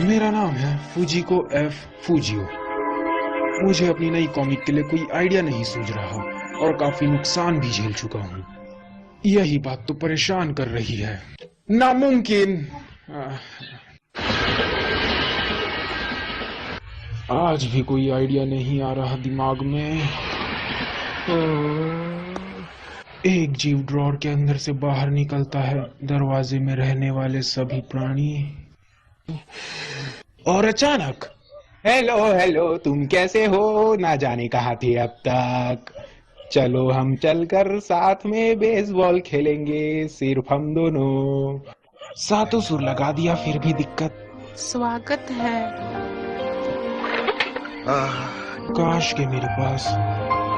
मेरा नाम है फूजिको एफ फूजियो। मुझे अपनी नई कॉमिक के लिए कोई आइडिया नहीं सूझ रहा और काफी नुकसान भी झेल चुका हूँ। यही बात तो परेशान कर रही है। नामुमकिन। आज भी कोई आइडिया नहीं आ रहा दिमाग में। एक जीव ड्रॉर के अंदर से बाहर निकलता है, दरवाजे में रहने वाले सभी प्राणी, और अचानक हेलो हेलो तुम कैसे हो, ना जाने कहाँ थे अब तक, चलो हम चलकर साथ में बेसबॉल खेलेंगे, सिर्फ हम दोनों। सातों सुर लगा दिया फिर भी दिक्कत। स्वागत है। काश के मेरे पास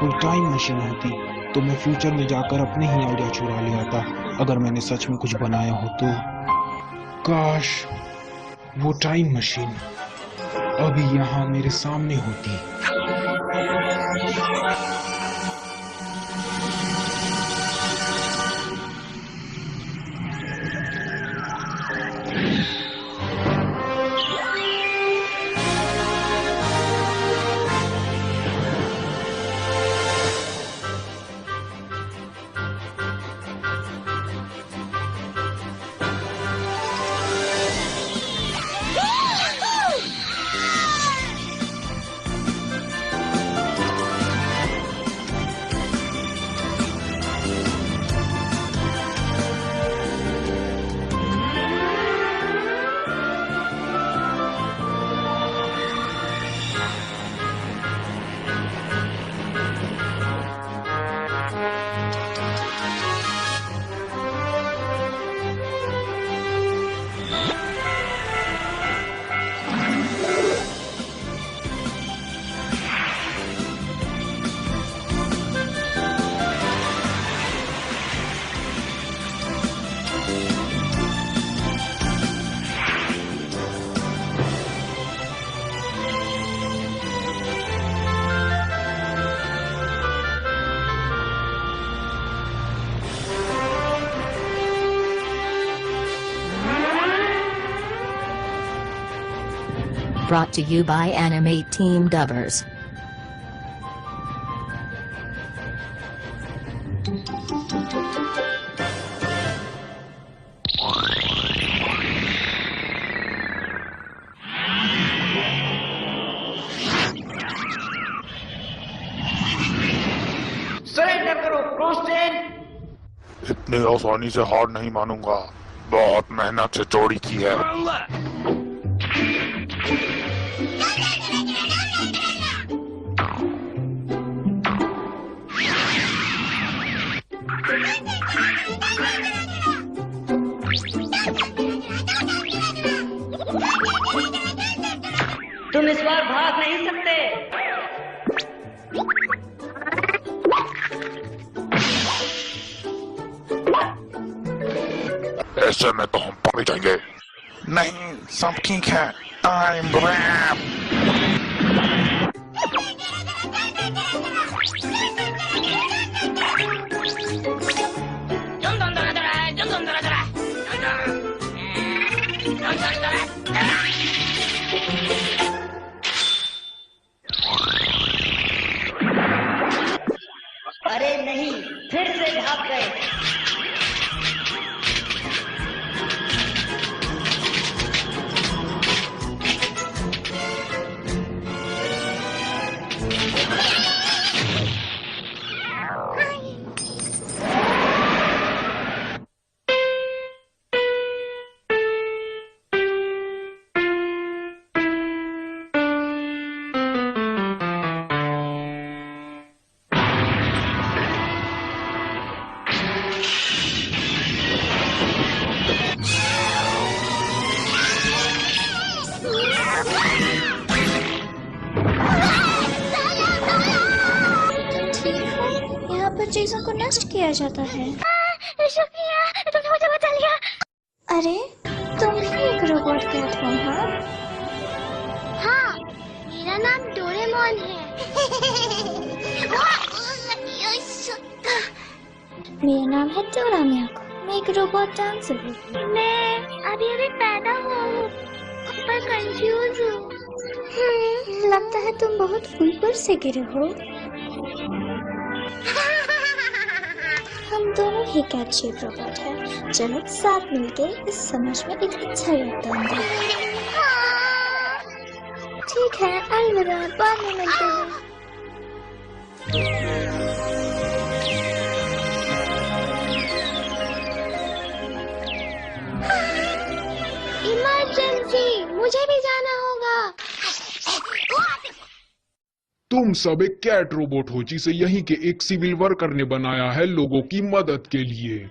कोई टाइम मशीन होती तो मैं फ्यूचर में जाकर अपने ही आइडिया चुरा ले आता। अगर मैंने सच में कुछ बनाया हो तो काश वो टाइम मशीन अभी यहाँ मेरे सामने होती। Brought to you by Animate Team Dubbers. Surrender करो क्रोस्टेन। इतनी आसानी से हार नहीं मानूंगा, बहुत मेहनत से चोरी की है। तुम इस बार भाग नहीं सकते। ऐसे में तो हम पकड़ जाएंगे। नहीं, सब ठीक है। I'm Brad। अरे नहीं, फिर से भाग गए। चीजों को नष्ट किया जाता है। शुक्रिया, तुमने मुझे बचा लिया। अरे तुम ही एक रोबोट कैट हो? हाँ, मेरा नाम डोरेमोन है। मेरा नाम है डोरा मियाको। मैं एक रोबोट डांसर हूँ। मैं अभी पैदा हुआ हूँ। पर कंफ्यूज हूँ। लगता है तुम बहुत ऊपर से गिरे हो। हम दोनों ही कैट शेप रोबोट हैं। चलो साथ मिलके इस समाज में एक अच्छा योगदान दें। ठीक है, अलविदा, बाद में मिलते हैं। इमरजेंसी, मुझे भी जाना होगा। तुम सब एक कैट रोबोट हो जिसे यहीं के एक सिविल वर्कर ने बनाया है लोगों की मदद के लिए।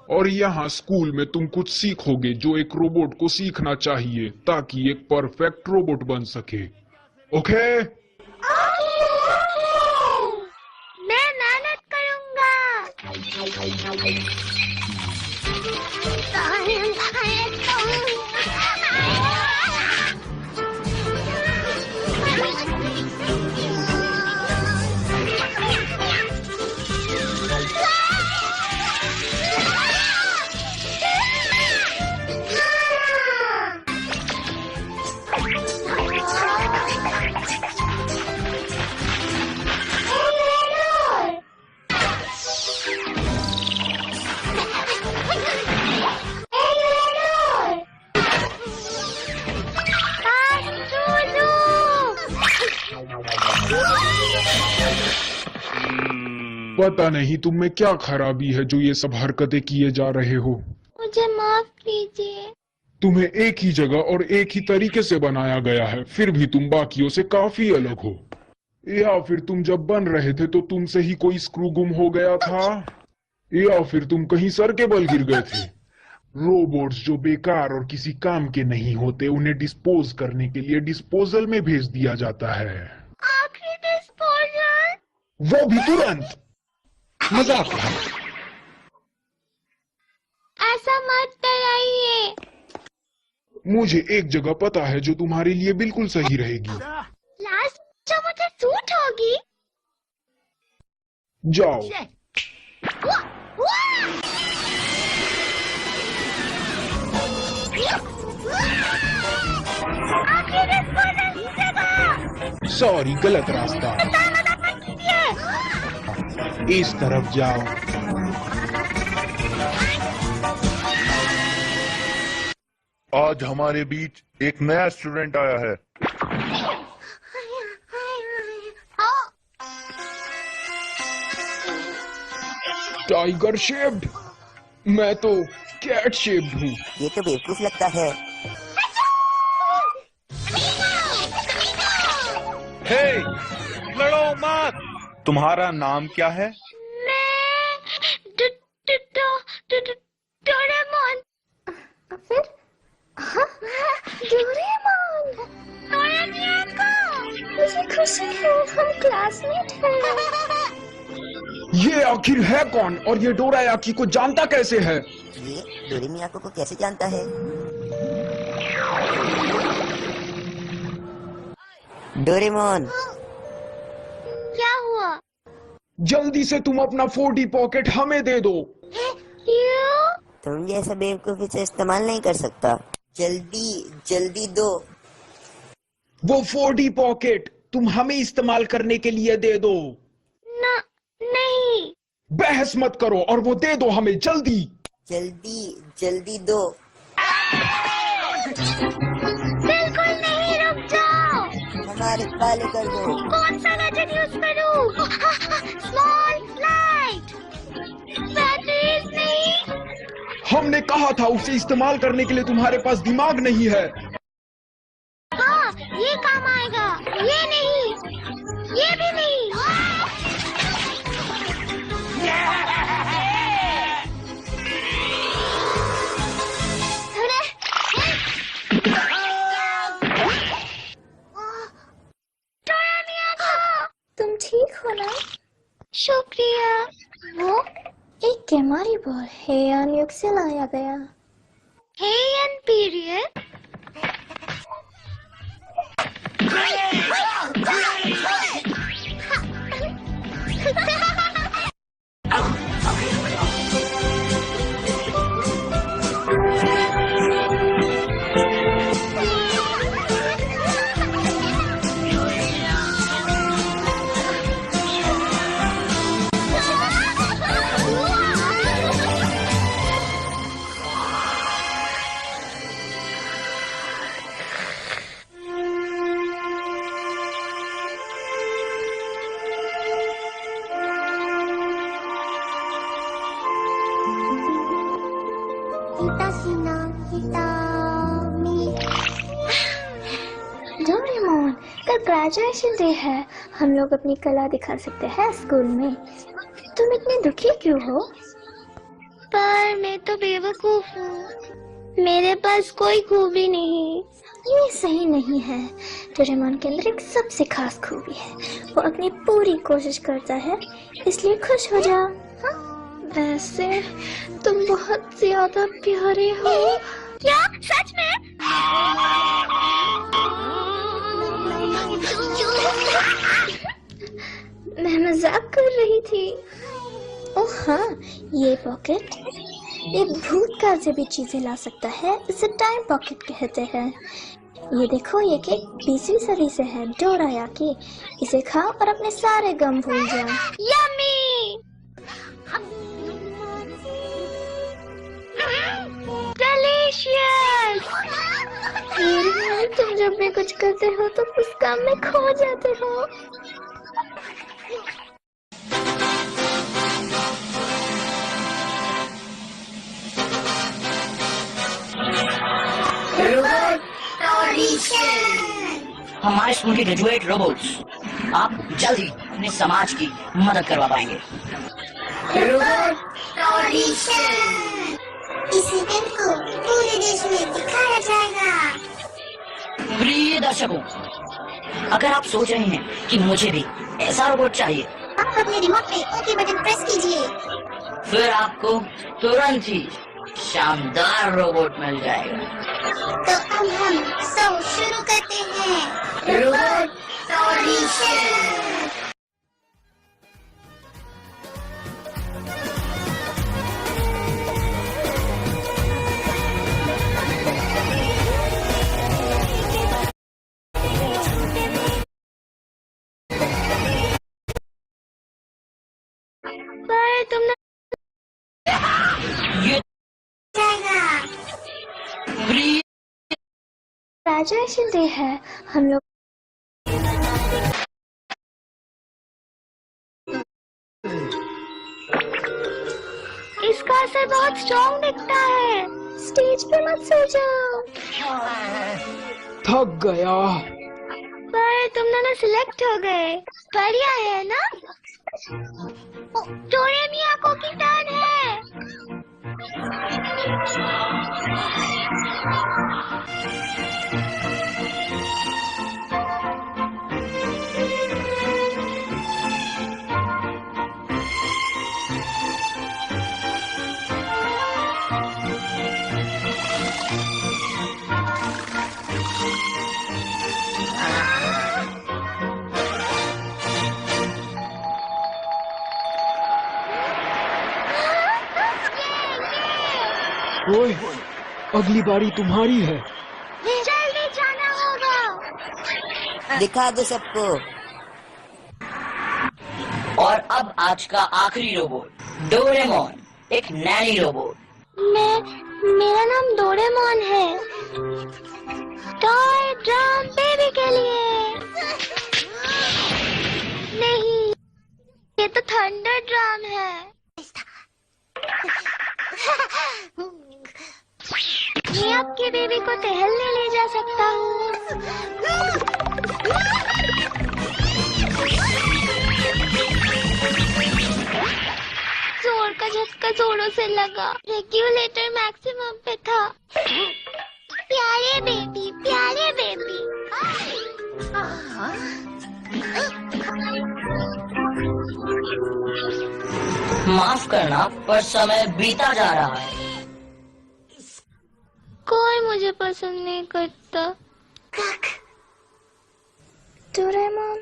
और यहाँ स्कूल में तुम कुछ सीखोगे जो एक रोबोट को सीखना चाहिए ताकि एक परफेक्ट रोबोट बन सके। ओके? मैं मेहनत करूंगा। पता नहीं तुम में क्या खराबी है जो ये सब हरकतें किए जा रहे हो। मुझे माफ कीजिए। तुम्हें एक ही जगह और एक ही तरीके से बनाया गया है, फिर भी तुम बाकियों से काफी अलग हो। या फिर तुम जब बन रहे थे तो तुमसे ही कोई स्क्रू गुम हो गया था, या फिर तुम कहीं सर के बल गिर गए थे। रोबोट्स जो बेकार और किसी काम के नहीं होते उन्हें डिस्पोज करने के लिए डिस्पोजल में भेज दिया जाता है। आखिरी डिस्पोजल? वो भी तुरंत। मजाक था। ऐसा मत कराइए। मुझे एक जगह पता है जो तुम्हारे लिए बिल्कुल सही रहेगी। लास्ट जो मुझे सूट होगी। जाओ। आखिरी डिस्पोजल जगह। सॉरी, गलत रास्ता। इस तरफ जाओ। आज हमारे बीच एक नया स्टूडेंट आया है। Tiger shaped? मैं तो कैट शेप्ड हूँ। ये तो बेवकूफ लगता है। हे, लड़ो मत। तुम्हारा नाम क्या है? डोरेमोन। फिर? हाँ, डोरेमोन। मुझे खुशी है, हम क्लासमेट हैं। ये आखिर है कौन और ये डोरायाकी को जानता कैसे है? ये डोरेमियाको को कैसे जानता है? डोरेमोन, क्या हुआ? जल्दी से तुम अपना 4D पॉकेट हमें दे दो। क्यों? तुम जैसा बेवकूफ इसे इस्तेमाल नहीं कर सकता। जल्दी जल्दी दो। वो 4D पॉकेट तुम हमें इस्तेमाल करने के लिए दे दो। नहीं। बहस मत करो और वो दे दो हमें जल्दी। जल्दी जल्दी दो। बिल्कुल नहीं, रुक जाओ। हमारे काले कर दो। कौन सा गैजेट यूज करूं? Small light. बैटरीज नहीं। हमने कहा था उसे इस्तेमाल करने के लिए तुम्हारे पास दिमाग नहीं है। हाँ, ये काम आएगा। ये नहीं, ये भी नहीं। तुम ठीक हो ना? शुक्रिया। वो एक केमारी बॉल हेयान युग से लाया गया। हेयन पीरियड? 私の瞳 डोरेमोन, कल ग्रेजुएशन डे है। हम लोग अपनी कला दिखा सकते हैं स्कूल में। तुम इतने दुखी क्यों हो? पर मैं तो बेवकूफ हूँ, मेरे पास कोई खूबी नहीं। ये सही नहीं है। डोरेमोन के अंदर एक सबसे खास खूबी है, वो अपनी पूरी कोशिश करता है, इसलिए खुश हो जाओ। हाँ? वैसे तुम बहुत ज्यादा प्यारे हो। क्या सच में? मैं मजाक कर रही थी। ओह हाँ, ये पॉकेट, ये भूतकाल से भी चीजें ला सकता है, इसे टाइम पॉकेट कहते हैं। ये देखो, ये केक 20वीं सदी से है, डोरायाकी। इसे खाओ और अपने सारे गम भूल जाओ। Yummy, delicious. तुम जब भी कुछ करते हो तो उस काम में खो जाते हो। हमारे स्कूल के ग्रेजुएट रोबोट्स आप जल्द ही अपने समाज की मदद करवा पाएंगे। इस इवेंट को पूरे देश में दिखाया जाएगा। प्रिय दर्शकों, अगर आप सोच रहे हैं कि मुझे भी ऐसा रोबोट चाहिए, आप अपने रिमोट पे ओके बटन प्रेस कीजिए। फिर आपको तुरंत ही शानदार रोबोट मिल जाएगा। तो अब हम शो शुरू करते हैं। Robot audition. पर तुमने ये प्रिय ग्रेजुएशन डे है, हम लोग इसका असर बहुत स्ट्रॉन्ग दिखता है। स्टेज पे मत सो जाओ। थक गया। पर तुम दोनों सिलेक्ट हो गए, बढ़िया है ना? डोरेमियाको की टर्न है। ओए, अगली बारी तुम्हारी है। जल्दी जाना होगा। दिखा दो सबको। और अब आज का आखिरी रोबोट, डोरेमोन, एक नैनी रोबोट। मेरा नाम डोरेमोन है। टॉय ड्रम बेबी के लिए। नहीं, ये तो थंडर ड्रम है। मैं आपके बेबी को टहलने ले जा सकता हूँ। जोर का झटका जोरों से लगा, रेगुलेटर मैक्सिमम पे था। प्यारे बेबी, प्यारे बेबी। माफ करना, पर समय बीता जा रहा है। कोई मुझे पसंद नहीं करता। डोरेमोन,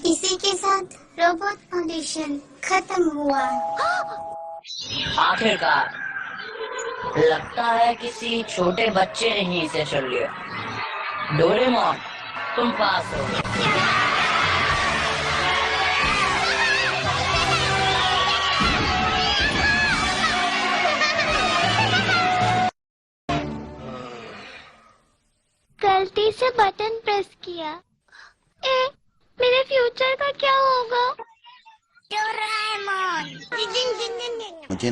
इसी के साथ रोबोट ऑडिशन खत्म हुआ। आखिरकार लगता है किसी छोटे बच्चे ने ही इसे चुन लिया। डोरेमोन, तुम पास हो गए। गलती से बटन प्रेस किया। मेरे फ्यूचर का क्या होगा? डोरेमोन। मुझे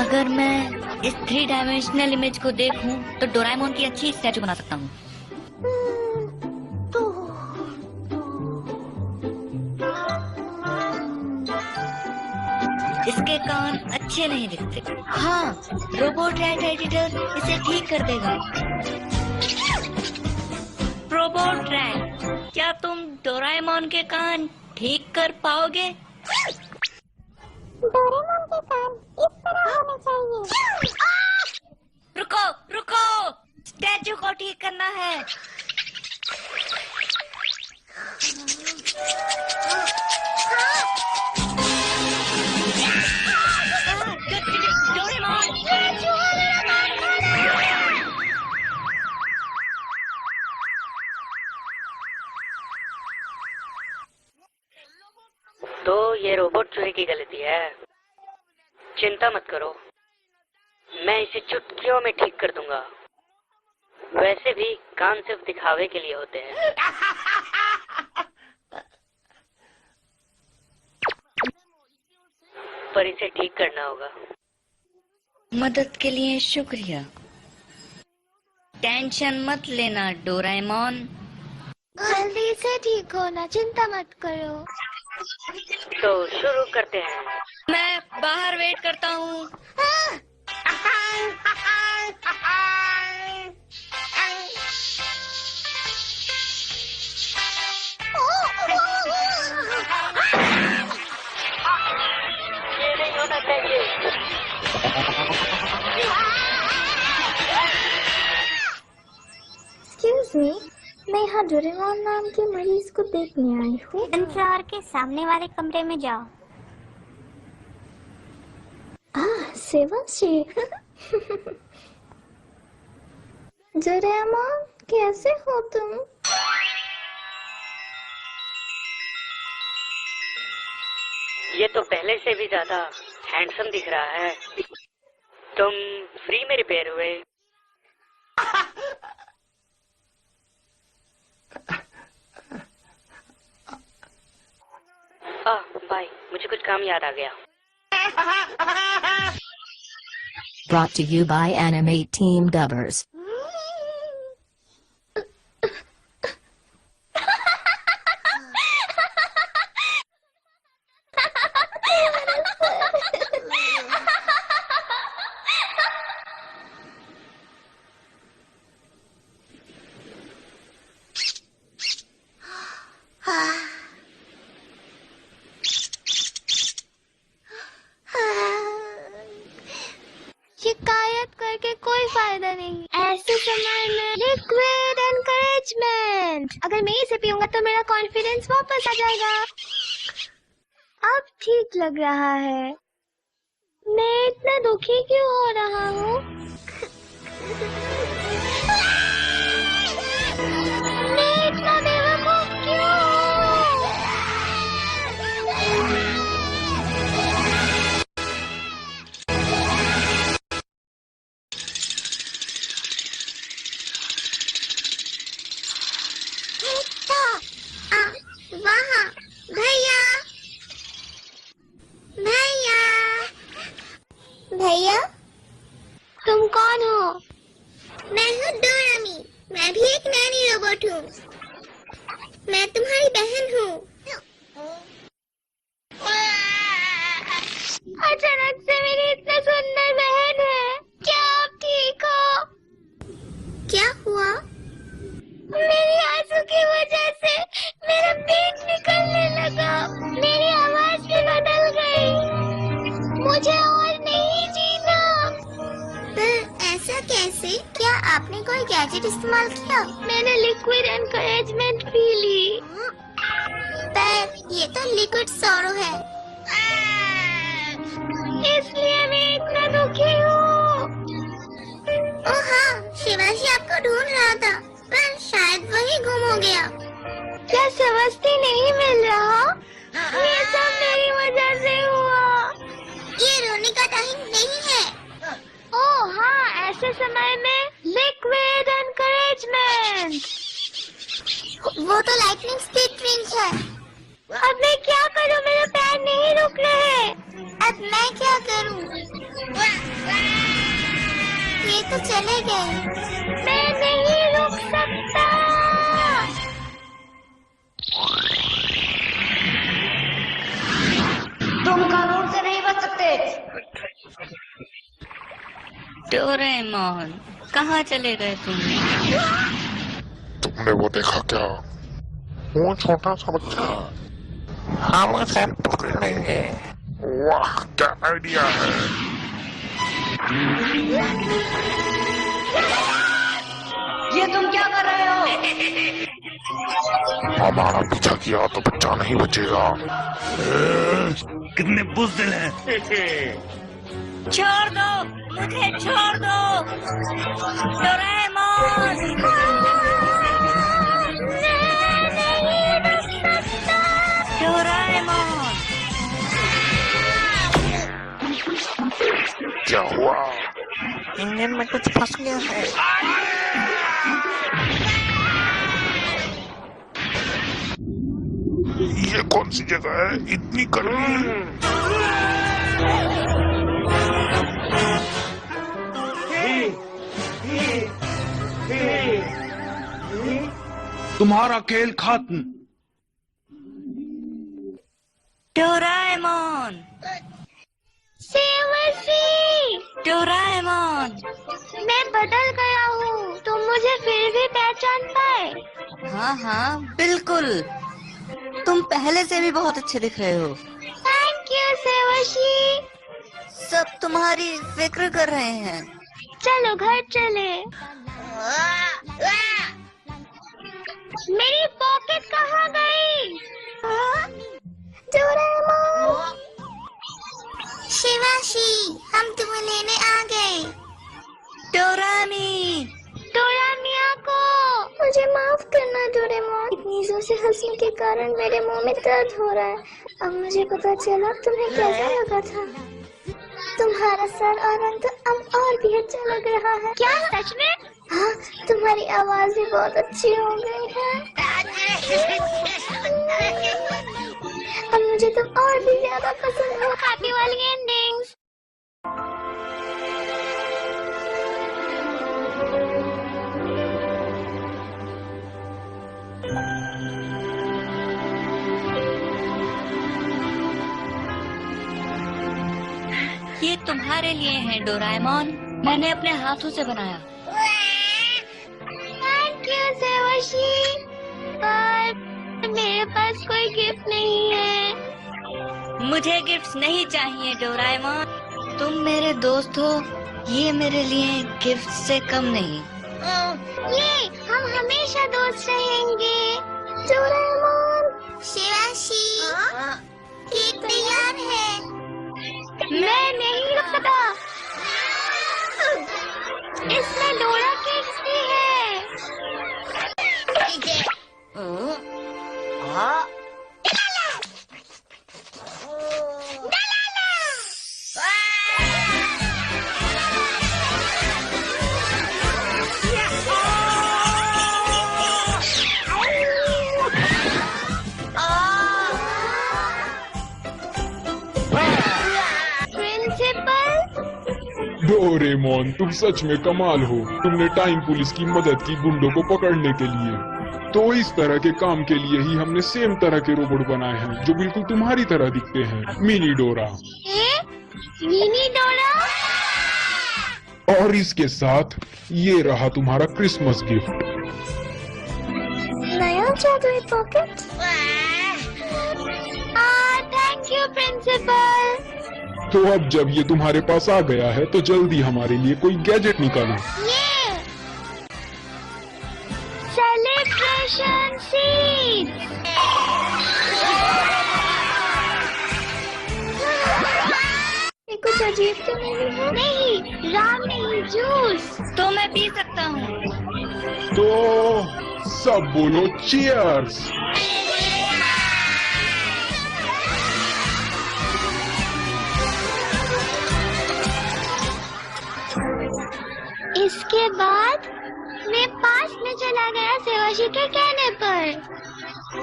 अगर मैं इस 3 डायमेंशनल इमेज को देखूं तो डोरेमोन की अच्छी स्टैचू बना सकता हूँ। इसके कान अच्छे नहीं दिखते। हाँ, रोबोट रैट एडिटर इसे ठीक कर देगा। रोबोट रैट, क्या तुम डोरेमोन के कान ठीक कर पाओगे? डोरेमोन के कान इस तरह होने चाहिए। रुको रुको, स्टैचू को ठीक करना है। तो ये रोबोट चूहे की गलती है। चिंता मत करो, मैं इसे चुटकियों में ठीक कर दूंगा। वैसे भी कान सिर्फ दिखावे के लिए होते हैं। पर इसे ठीक करना होगा। मदद के लिए शुक्रिया। टेंशन मत लेना डोरेमोन। जल्दी से ठीक होना, चिंता मत करो। तो शुरू करते हैं। मैं बाहर वेट करता हूँ। ये नहीं होना चाहिए। एक्सक्यूज मी, मैं यहाँ डोरेमोन नाम के मरीज को देखने आई हूँ। फ्लोर के सामने वाले कमरे में जाओ। सेवंशी। डोरेमोन, कैसे हो तुम? ये तो पहले से भी ज्यादा हैंडसम दिख रहा है। तुम फ्री में रिपेयर हुए। भाई, मुझे कुछ काम याद आ गया। Brought to you by Animate Team Dubbers. शिकायत करके कोई फायदा नहीं। ऐसे समय में लिक्विड एनकरेजमेंट। अगर मैं इसे पीऊंगा तो मेरा कॉन्फिडेंस वापस आ जाएगा। अब ठीक लग रहा है। मैं इतना दुखी क्यों हो रहा हूँ? मैं इतना बेवकूफ क्यों हूँ? वहाँ भैया, भैया, भैया, तुम कौन हो? मैं हूँ डोरेमी। मैं भी एक नैनी रोबोट हूँ। मैं तुम्हारी बहन हूँ। अचानक से मेरी इतनी सुंदर बहन है। क्या आप ठीक हो? क्या हुआ? मेरी आंसू की वजह से मेरा पेट निकलने लगा। मेरी आवाज भी बदल गई। मुझे और नहीं जीना। पर ऐसा कैसे? क्या आपने कोई गैजेट इस्तेमाल किया? मैंने लिक्विड एनकरेजमेंट पी ली। पर ये तो लिक्विड सौरो है। इसलिए मैं इतना दुखी हूँ। ओह हाँ, शिवाजी आपको ढूंढ रहा था, पर शायद वही गुम हो गया। क्या समझती नहीं मिल रहा? ये सब मेरी वजह से हुआ। ये रोने का टाइम नहीं है। ओह हाँ, ऐसे समय में लिक्विड एनकरेजमेंट। वो तो लाइटनिंग स्पीड ट्विंच है। अब मैं क्या करूं? मेरे पैर नहीं रुक रहे। अब मैं क्या करूं? ये तो चले गए। मैं नहीं रुक सकता। तुम कानून से नहीं बच सकते। डोरेमोन, कहाँ चले गए तुम? तुमने वो देखा क्या? वो छोटा सा बच्चा, हम उसे पकड़ लेंगे। वाह, क्या आइडिया है। ये तुम क्या कर रहे हो? हमारा पीछा किया तो बच्चा नहीं बचेगा। कितने बुज़दिल हैं। छोड़ दो मुझे, छोड़ दो डोरेमोन। डोरेमोन, क्या हुआ? इंजन में कुछ फंस गया है। ये कौन सी जगह है? इतनी गर्मी। तुम्हारा खेल खत्म। Doraemon, Sewashi, Doraemon. मैं बदल गया हूँ। तुम मुझे फिर भी पहचान पाए? हाँ हाँ बिल्कुल, तुम पहले से भी बहुत अच्छे दिख रहे हो। Thank you Sewashi. सब तुम्हारी फिक्र कर रहे हैं। चलो घर चले। मेरी पॉकेट कहाँ गई? डोरेमोन, शिवाशी, हम तुम्हें लेने आ गए। डोरामी, डोरामिया को मुझे माफ करना डोरेमोन। इतनी जोर से हंसने के कारण मेरे मुंह में दर्द हो रहा है। अब मुझे पता चला तुम्हें कैसा लगा था। तुम्हारा सर और रंग तो अब और भी अच्छा लग रहा है। क्या सच में? हाँ, तुम्हारी आवाज भी बहुत अच्छी हो गई है। अब मुझे तुम और भी ज्यादा पसंद हो। हैप्पी वाली एंडिंग्स। ये तुम्हारे लिए है डोरेमोन, मैंने अपने हाथों से बनाया। थैंक यू सेवशी, पर मेरे पास कोई गिफ्ट नहीं है। मुझे गिफ्ट्स नहीं चाहिए डोरेमोन, तुम मेरे दोस्त हो, ये मेरे लिए गिफ्ट से कम नहीं। ये हम हमेशा दोस्त रहेंगे। डोरेमोन, शिवाशी, केक तैयार है। मैं नहीं रुक सकता। इसमें डोरा केक्स भी है। डोरेमोन, तुम सच में कमाल हो। तुमने टाइम पुलिस की मदद की गुंडों को पकड़ने के लिए। तो इस तरह के काम के लिए ही हमने सेम तरह के रोबोट बनाए हैं जो बिल्कुल तुम्हारी तरह दिखते हैं। मिनी डोरा। मिनी डोरा? और इसके साथ ये रहा तुम्हारा क्रिसमस गिफ्ट। नया जादुई पॉकेट। Thank you principal. तो अब जब ये तुम्हारे पास आ गया है तो जल्दी हमारे लिए कोई गैजेट निकालो। ये सेलिब्रेशन सीड। ये कुछ अजीब तो नहीं है? नहीं, राम नहीं, जूस। तो मैं पी सकता हूँ। तो सब बोलो चीयर्स। इसके बाद मैं पास में चला गया सेवाशी के कहने पर।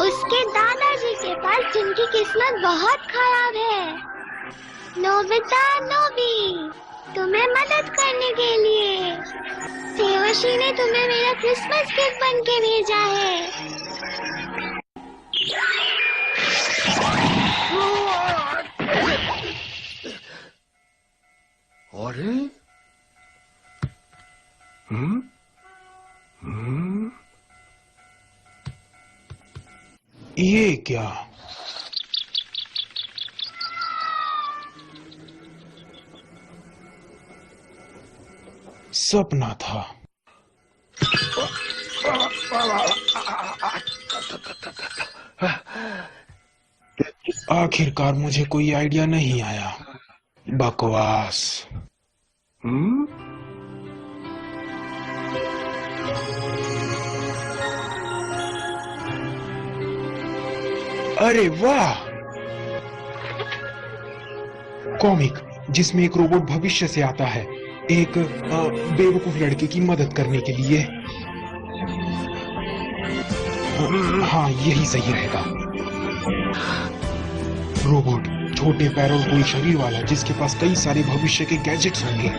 उसके दादाजी के पास, जिनकी किस्मत बहुत खराब है। नोबिता नोबी, तुम्हें मदद करने के लिए देवशी ने तुम्हें मेरा क्रिसमस गिफ्ट बन के भेजा है। अरे ये क्या? सपना था। आखिरकार मुझे कोई आइडिया नहीं आया। बकवास। अरे वाह, कॉमिक जिसमें एक रोबोट भविष्य से आता है एक बेवकूफ लड़के की मदद करने के लिए। हाँ, यही सही रहेगा। रोबोट छोटे पैर और गोल शरीर वाला जिसके पास कई सारे भविष्य के गैजेट्स होंगे।